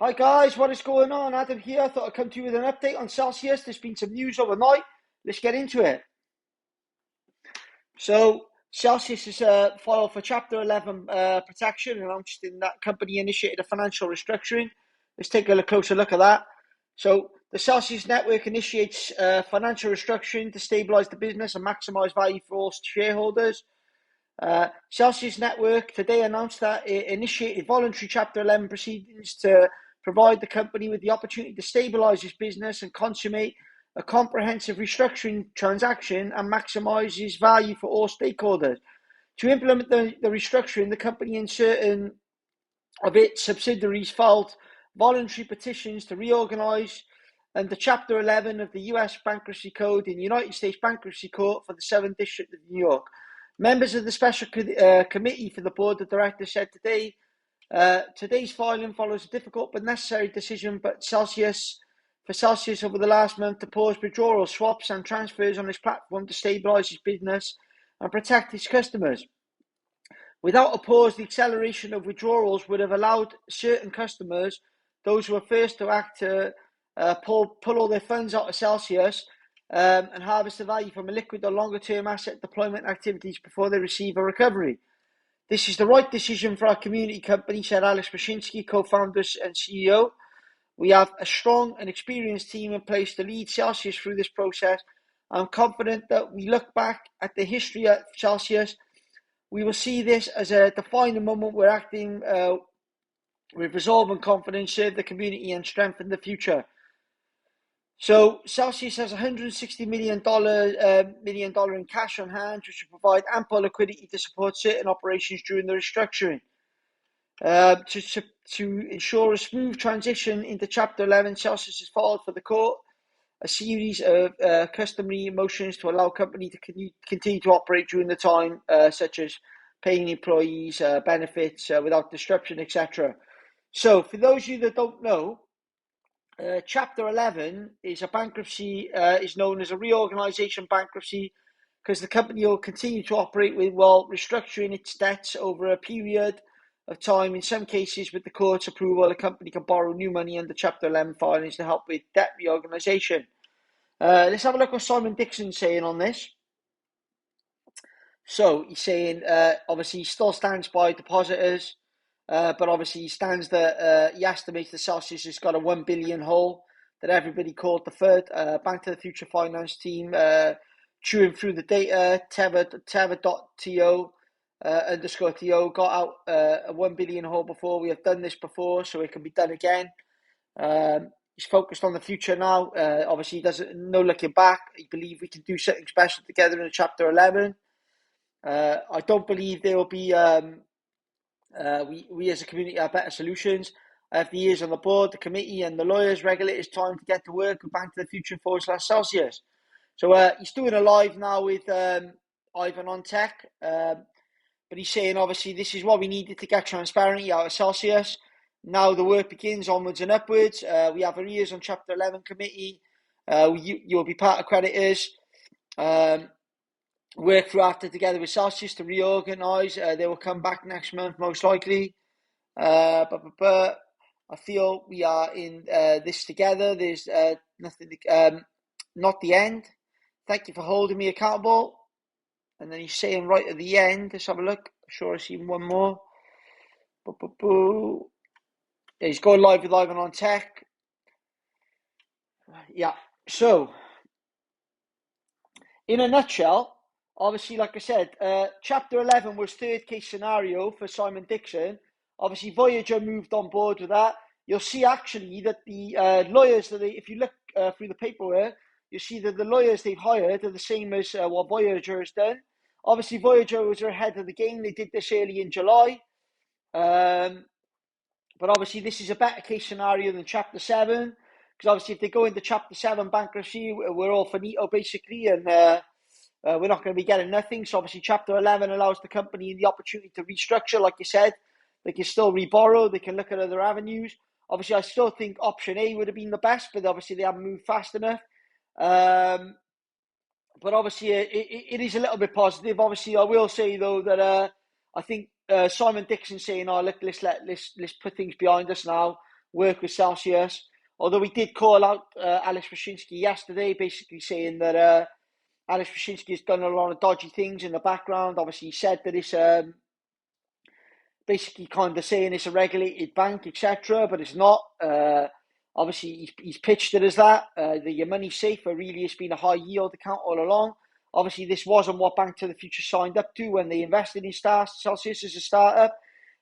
Hi guys, what is going on? Adam here. I thought I'd come to you with an update on Celsius. There's been some news overnight. Let's get into it. So Celsius is filed for Chapter 11 protection, announced in that company initiated a financial restructuring. Let's take a closer look at that. So the Celsius network initiates financial restructuring to stabilize the business and maximize value for all shareholders. Celsius Network today announced that it initiated voluntary Chapter 11 proceedings to provide the company with the opportunity to stabilize its business and consummate a comprehensive restructuring transaction and maximize its value for all stakeholders. To implement the restructuring, the company and certain of its subsidiaries filed voluntary petitions to reorganize under Chapter 11 of the U.S. Bankruptcy Code in the United States Bankruptcy Court for the 7th District of New York. Members of the Special Committee for the Board of Directors said today, today's filing follows a difficult but necessary decision for Celsius over the last month to pause withdrawals, swaps and transfers on its platform to stabilise its business and protect its customers. Without a pause, the acceleration of withdrawals would have allowed certain customers, those who were first to act, to pull all their funds out of Celsius and harvest the value from a liquid or longer-term asset deployment activities before they receive a recovery. This is the right decision for our community company, said Alex Mashinsky, co-founder and CEO. We have a strong and experienced team in place to lead Celsius through this process. I'm confident that we look back at the history of Celsius, we will see this as a defining moment. We're acting with resolve and confidence, serve the community and strengthen the future. So Celsius has $160 million in cash on hand, which will provide ample liquidity to support certain operations during the restructuring. To ensure a smooth transition into Chapter 11, Celsius has filed for the court a series of customary motions to allow company to continue to operate during the time, such as paying employees benefits without disruption, etc. So for those of you that don't know, Chapter 11 is a bankruptcy, is known as a reorganization bankruptcy because the company will continue to operate while restructuring its debts over a period of time. In some cases, with the court's approval, the company can borrow new money under Chapter 11 filings to help with debt reorganization. Let's have a look what Simon Dixon's saying on this. So he's saying, obviously, he still stands by depositors. But obviously he stands that he estimates that Celsius has got a $1 billion hole that everybody called the FUD. Bank to the Future Finance team chewing through the data. Tether.to _to got out a $1 billion hole before. We have done this before, so it can be done again. He's focused on the future now. Obviously, he doesn't no looking back. He believes we can do something special together in Chapter 11. I don't believe there will be. We as a community have better solutions. I have the years on the board, the committee and the lawyers, regulators time to get to work with Bank to the Future /Celsius. So he's doing a live now with Ivan on tech. But he's saying obviously this is what we needed to get transparency out of Celsius. Now the work begins onwards and upwards. We have our ears on Chapter 11 committee. You'll be part of creditors. Work through after together with Celsius to reorganise. They will come back next month, most likely. But I feel we are in this together. There's nothing, not the end. Thank you for holding me accountable. And then he's saying right at the end, let's have a look. I'm sure I see one more. Yeah, he's going live with Ivan on Tech. Yeah, so in a nutshell, obviously, like I said, Chapter 11 was third case scenario for Simon Dixon. Obviously, Voyager moved on board with that. You'll see actually that the lawyers, if you look through the paperwork, you'll see that the lawyers they've hired are the same as what Voyager has done. Obviously, Voyager was ahead of the game. They did this early in July. But obviously, this is a better case scenario than Chapter 7. Because obviously, if they go into Chapter 7 bankruptcy, we're all finito, basically, and we're not going to be getting nothing. So obviously Chapter 11 allows the company the opportunity to restructure. Like you said, they can still reborrow. They can look at other avenues. Obviously, I still think option A would have been the best, but obviously they haven't moved fast enough. But obviously it is a little bit positive. Obviously, I will say though that I think Simon Dixon saying, "Oh, look, let's put things behind us now. work with Celsius. Although we did call out Alex Mashinsky yesterday, basically saying that Alex Mashinsky has done a lot of dodgy things in the background. Obviously, he said that it's basically kind of saying it's a regulated bank, etc., but it's not. Obviously, he's pitched it as that. Your money's safe, but really it's been a high yield account all along. Obviously, this wasn't what Bank to the Future signed up to when they invested in Celsius as a startup.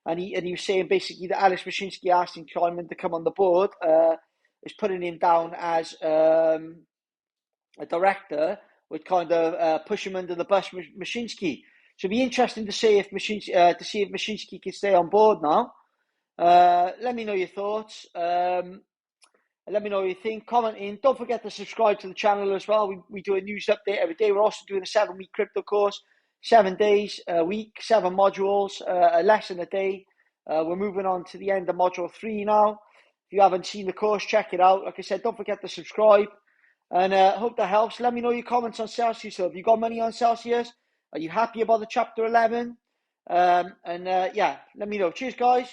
And he was saying basically that Alex Mashinsky asking Kleiman to come on the board is putting him down as a director, would kind of push him under the bus, Mashinsky. So it'd be interesting to see if Mashinsky can stay on board now. Let me know your thoughts. Let me know what you think. Comment in. Don't forget to subscribe to the channel as well. We do a news update every day. We're also doing a 7-week crypto course. 7 days a week, 7 modules, a lesson a day. We're moving on to the end of module 3 now. If you haven't seen the course, check it out. Like I said, don't forget to subscribe. And hope that helps. Let me know your comments on Celsius. So have you got money on Celsius? Are you happy about the chapter 11? Yeah, let me know. Cheers, guys.